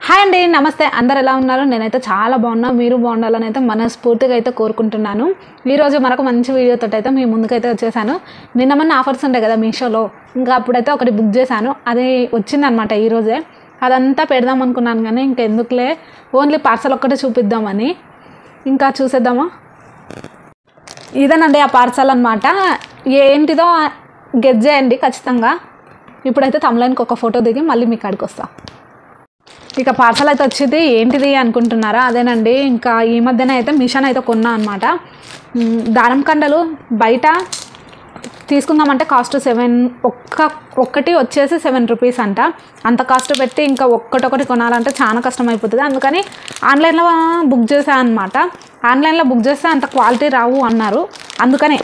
Hi అండి, నమస్తే. అందరు ఎలా ఉన్నారు? నేనైతే చాలా బాగున్నా. మీరు బాగుండాలని అయితే మనస్ఫూర్తిగా అయితే కోరుకుంటున్నాను. ఈరోజు మరొక మంచి వీడియోతో అయితే మీ ముందుకైతే వచ్చేసాను. నిన్న మొన్న ఆఫర్స్ ఉంటాయి కదా మీషోలో, ఇంకా అప్పుడైతే ఒకటి బుక్ చేశాను. అది వచ్చిందనమాట ఈరోజే. అదంతా పెడదాం అనుకున్నాను కానీ ఇంకెందుకులే, ఓన్లీ పార్సల్ ఒక్కటే చూపిద్దామని. ఇంకా చూసేద్దామా? ఇదేనండి ఆ పార్సల్ అనమాట. ఏంటిదో గెస్ చేయండి ఖచ్చితంగా. ఇప్పుడైతే తమ్లైన్కి ఒక ఫోటో దిగి మళ్ళీ మీ కాడికి వస్తా. ఇక పార్సల్ అయితే వచ్చింది. ఏంటిది అనుకుంటున్నారా? అదేనండి, ఇంకా ఈ మధ్యన అయితే మిషన్ అయితే కొన్నా అనమాట. దారం కండలు బయట తీసుకుందామంటే కాస్ట్ ఒక్కటి వచ్చేసి 7 రూపీస్ అంట. అంత కాస్ట్ పెట్టి ఇంకా ఒక్కటొకటి కొనాలంటే చాలా కష్టం అయిపోతుంది. అందుకని ఆన్లైన్లో బుక్ చేశాను అనమాట. ఆన్లైన్లో బుక్ చేస్తే అంత క్వాలిటీ రావు అన్నారు. అందుకని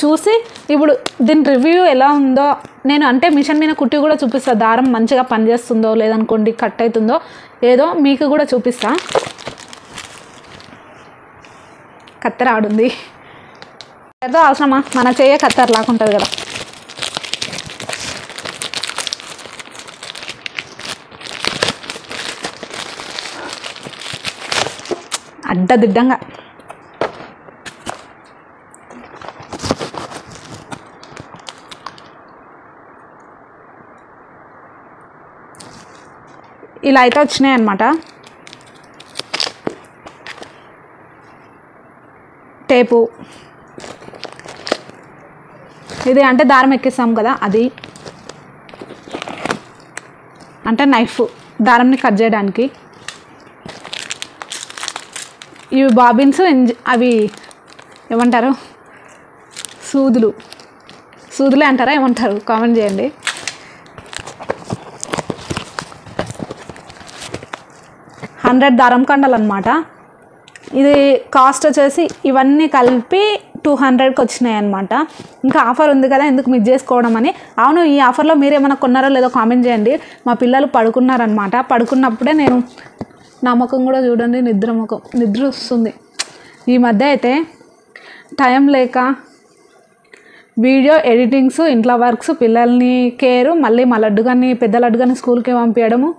చూసి ఇప్పుడు దీని రివ్యూ ఎలా ఉందో నేను అంటే మిషన్ మీద కుట్టి కూడా చూపిస్తాను. దారం మంచిగా పనిచేస్తుందో లేదనుకోండి, కట్ అవుతుందో ఏదో మీకు కూడా చూపిస్తా. కత్తెర ఆడుంది ఏదో అవసరమా? మన చెయ్యే కత్తెర లాగుంటుంది కదా. అడ్డదిడ్డంగా ఇలా అయితే వచ్చినాయి అన్నమాట. టేపు ఇది అంటే దారం ఎక్కిస్తాం కదా, అది అంటే నైఫ్ దారంని కట్ చేయడానికి. ఇవి బాబిన్స్, అవి ఏమంటారు, సూదులే అంటారా ఏమంటారు కామెంట్ చేయండి. దారం కండలు అనమాట. ఇది కాస్ట్ వచ్చేసి ఇవన్నీ కలిపి 200కి వచ్చినాయి అనమాట. ఇంకా ఆఫర్ ఉంది కదా, ఎందుకు మిస్ చేసుకోవడం అని. అవును, ఈ ఆఫర్లో మీరు ఏమైనా కొన్నారో లేదో కామెంట్ చేయండి. మా పిల్లలు పడుకున్నారనమాట. పడుకున్నప్పుడే నేను నా ముఖం కూడా చూడండి, నిద్ర వస్తుంది. ఈ మధ్య అయితే టైం లేక వీడియో ఎడిటింగ్స్, ఇంట్లో వర్క్స్, పిల్లల్ని కేరు, మళ్ళీ మా పెద్ద లడ్డుగాని స్కూల్కి పంపించడము.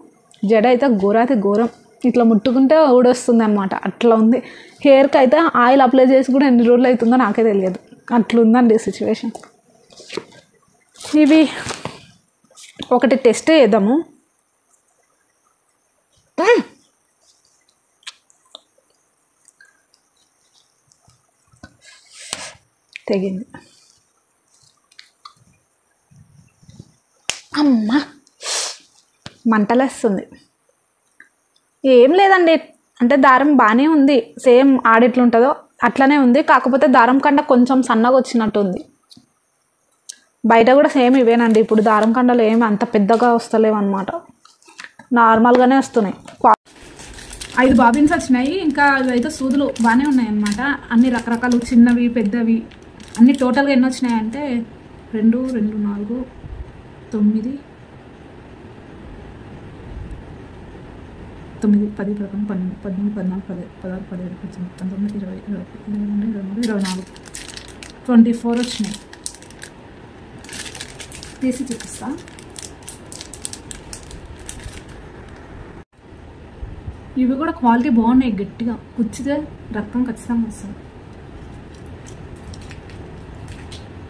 జడ అయితే ఘోరం, ఇట్లా ముట్టుకుంటే ఊడొస్తుంది అనమాట. అట్లా ఉంది. హెయిర్కి అయితే ఆయిల్ అప్లై చేసి కూడా ఎన్ని రోజులు అవుతుందో నాకే తెలియదు. అట్లుందండి సిచ్యువేషన్. ఇవి ఒకటి టెస్ట్ చేద్దాము. తెగింది. అమ్మా, మంటలేస్తుంది. ఏం లేదండి, అంటే దారం బాగానే ఉంది. సేమ్ ఆడిట్లుంటుందో అట్లనే ఉంది. కాకపోతే దారం కండ కొంచెం సన్నగా వచ్చినట్టు ఉంది. బయట కూడా సేమ్ ఇవేనండి. ఇప్పుడు దారం కండలు ఏమి అంత పెద్దగా వస్తలేవు అనమాట, నార్మల్గానే వస్తున్నాయి. 5 బాబిన్స్ వచ్చినాయి. ఇంకా ఇవైతే సూదులు బాగానే ఉన్నాయి అన్నమాట. అన్ని రకరకాలు, చిన్నవి పెద్దవి అన్ని. టోటల్గా ఎన్ని వచ్చినాయంటే 2, 4, 9, 10, 11, 12, 13, 14, 15, 16, 17, 18, 19, 20, 21, 22, 23, 24, 24 వచ్చినాయి. తీసి చూపిస్తా. ఇవి కూడా క్వాలిటీ బాగున్నాయి, గట్టిగా కుచ్చితే రక్తం ఖచ్చితంగా వస్తుంది.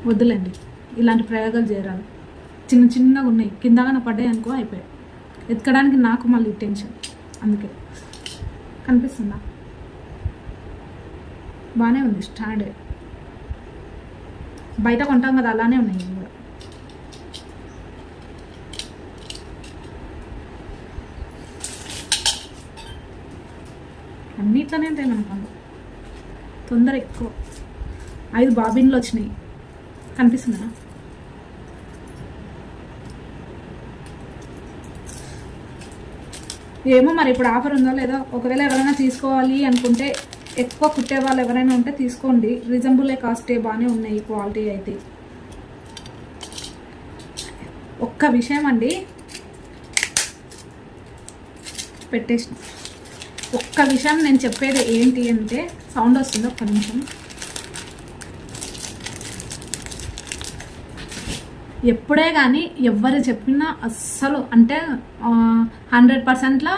వద్దులేండి, ఇలాంటి ప్రయోగాలు చేయరాదు. చిన్నగా ఉన్నాయి, కిందగా పడ్డాయి అనుకో అయిపోయాయి. ఎత్తుకడానికి నాకు మళ్ళీ టెన్షన్. అందుకే కనిపిస్తుందా? బాగానే ఉంది, స్టాండ్. బయట కొంటాం కదా, అలానే ఉన్నాయి ఇవి కూడా. అన్నిట్లోనే ఉంటాయి అనుకోండి, తొందర ఎక్కువ. 5 బాబిన్లు వచ్చినాయి, కనిపిస్తుందా? ఏమో మరి ఇప్పుడు ఆఫర్ ఉందో లేదో. ఒకవేళ ఎవరైనా తీసుకోవాలి అనుకుంటే, ఎక్కువ కుట్టే వాళ్ళు ఎవరైనా ఉంటే తీసుకోండి. రీజనబుల్ కాస్టే, బాగానే ఉన్నాయి క్వాలిటీ అయితే. ఒక్క విషయం అండి, పెట్టేసిన ఒక్క విషయం నేను చెప్పేది ఏంటి అంటే, సౌండ్ వస్తుంది, ఒక్క నిమిషం. ఎప్పుడే కానీ ఎవరు చెప్పినా అస్సలు అంటే 100%లో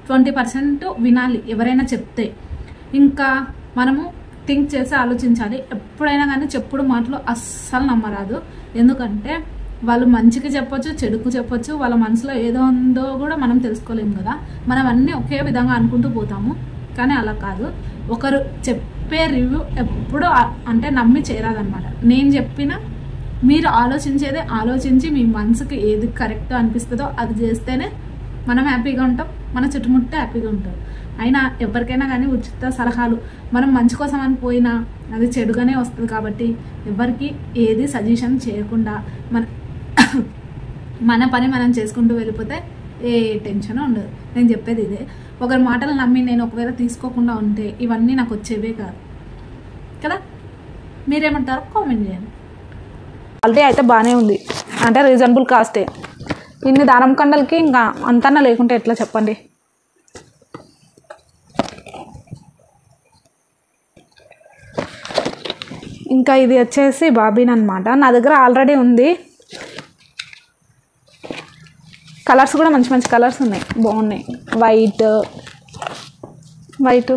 20% వినాలి ఎవరైనా చెప్తే. ఇంకా మనము థింక్ చేసి ఆలోచించాలి. ఎప్పుడైనా కానీ చెప్పుడు మాటలు అస్సలు నమ్మరాదు. ఎందుకంటే వాళ్ళు మంచికి చెప్పొచ్చు, చెడుకు చెప్పొచ్చు, వాళ్ళ మనసులో ఏదో ఉందో కూడా మనం తెలుసుకోలేము కదా. మనం అన్నీ ఒకే విధంగా అనుకుంటూ పోతాము, కానీ అలా కాదు. ఒకరు చెప్పే రివ్యూ ఎప్పుడూ అంటే నమ్మి చేరాదనమాట. నేను చెప్పిన మీరు ఆలోచించేదే ఆలోచించి మీ మనసుకి ఏది కరెక్ట్ అనిపిస్తుందో అది చేస్తేనే మనం హ్యాపీగా ఉంటాం, మన చుట్టుముట్టు హ్యాపీగా ఉంటాం. అయినా ఎవరికైనా కానీ ఉచిత సలహాలు మనం మంచి కోసం అని పోయినా అది చెడుగానే వస్తుంది. కాబట్టి ఎవరికి ఏది సజెషన్ చేయకుండా మన పని మనం చేసుకుంటూ వెళ్ళిపోతే ఏ టెన్షన్ ఉండదు. నేను చెప్పేది ఇదే. ఒకరి మాటలు నమ్మి నేను ఒకవేళ తీసుకోకుండా ఉంటే ఇవన్నీ నాకు వచ్చేవే కాదు కదా. మీరేమంటారో కామెంట్ చేయండి. క్వాలిటీ అయితే బాగానే ఉంది, అంటే రీజనబుల్ కాస్టే. ఇన్ని దారం కండలకి ఇంకా అంతన్నా లేకుంటే ఎట్లా చెప్పండి. ఇంకా ఇది వచ్చేసి బాబిన్ అనమాట. నా దగ్గర ఆల్రెడీ ఉంది. కలర్స్ కూడా మంచి మంచి కలర్స్ ఉన్నాయి, బాగున్నాయి. వైట్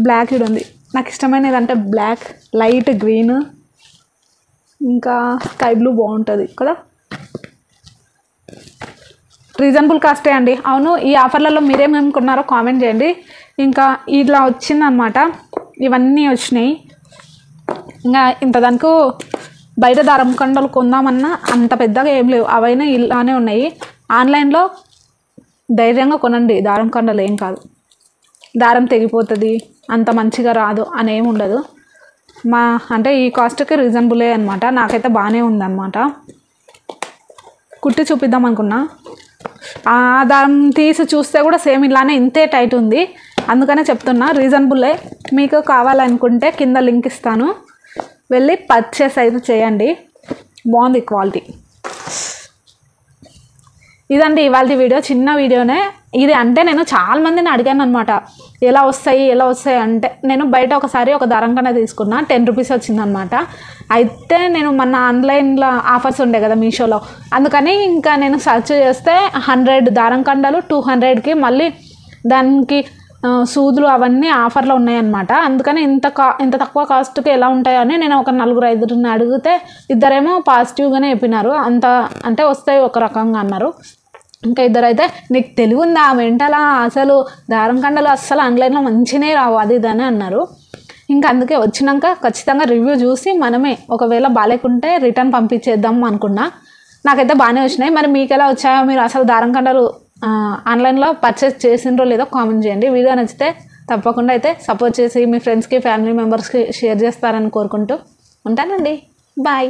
బ్లాక్ ఇది ఉంది. నాకు ఇష్టమైన ఏదంటే బ్లాక్, లైట్ గ్రీన్, ఇంకా స్కై బ్లూ బాగుంటుంది కదా. రీజనబుల్ కాస్టే అండి. అవును, ఈ ఆఫర్లలో మీరేమేమి కొన్నారో కామెంట్ చేయండి. ఇంకా ఇలా వచ్చిందనమాట, ఇవన్నీ వచ్చినాయి. ఇంకా ఇంత దానికి బయట దారం కండలు కొందామన్నా అంత పెద్దగా ఏం లేవు, అవైనా ఇలానే ఉన్నాయి. ఆన్లైన్లో ధైర్యంగా కొనండి, దారం కండలు ఏం కాదు. దారం తెగిపోతుంది, అంత మంచిగా రాదు అనేమి ఉండదు. అంటే ఈ కాస్ట్కి రీజనబులే అనమాట. నాకైతే బాగానే ఉందన్నమాట. కుట్టి చూపిద్దాం అనుకున్నా, ఆ దారం తీసి చూస్తే కూడా సేమ్ ఇలానే ఇంతే టైట్ ఉంది. అందుకనే చెప్తున్నా రీజనబులే. మీకు కావాలనుకుంటే కింద లింక్ ఇస్తాను, వెళ్ళి పర్చేస్ అయితే చేయండి. బాగుంది క్వాలిటీ. ఇదండి ఇవాళ వీడియో, చిన్న వీడియోనే ఇది. అంటే నేను చాలామందిని అడిగాను అనమాట, ఎలా వస్తాయి అంటే. నేను బయట ఒకసారి ఒక దారం కండ తీసుకున్నా, 10 రూపీస్ వచ్చిందనమాట. అయితే నేను మన ఆన్లైన్లో ఆఫర్స్ ఉండే కదా మీషోలో, అందుకని ఇంకా నేను సెర్చ్ చేస్తే 100 దారం కండలు 200కి, మళ్ళీ దానికి సూదులు అవన్నీ ఆఫర్లో ఉన్నాయన్నమాట. అందుకని ఇంత తక్కువ కాస్ట్కి ఎలా ఉంటాయని నేను ఒక 4-5 అడిగితే ఇద్దరేమో పాజిటివ్గానే చెప్పినారు. అంటే వస్తాయి ఒక రకంగా అన్నారు. ఇంకా ఇద్దరైతే నీకు తెలివి ఉందా మెంటలా, అసలు దారం కండలు అస్సలు ఆన్లైన్లో మంచినే రావు అది ఇదని అన్నారు. ఇంకా అందుకే వచ్చినాక ఖచ్చితంగా రివ్యూ చూసి మనమే ఒకవేళ బాగాలేకుంటే రిటర్న్ పంపించేద్దాం అనుకున్నా. నాకైతే బాగానే వచ్చినాయి. మరి మీకు ఎలా వచ్చాయో, మీరు అసలు దారం కండలు ఆన్లైన్లో పర్చేస్ చేసిండ్రో లేదో కామెంట్ చేయండి. వీడియో నచ్చితే తప్పకుండా అయితే సపోర్ట్ చేసి మీ ఫ్రెండ్స్కి, ఫ్యామిలీ మెంబర్స్కి షేర్ చేస్తారని కోరుకుంటూ ఉంటానండి. బాయ్.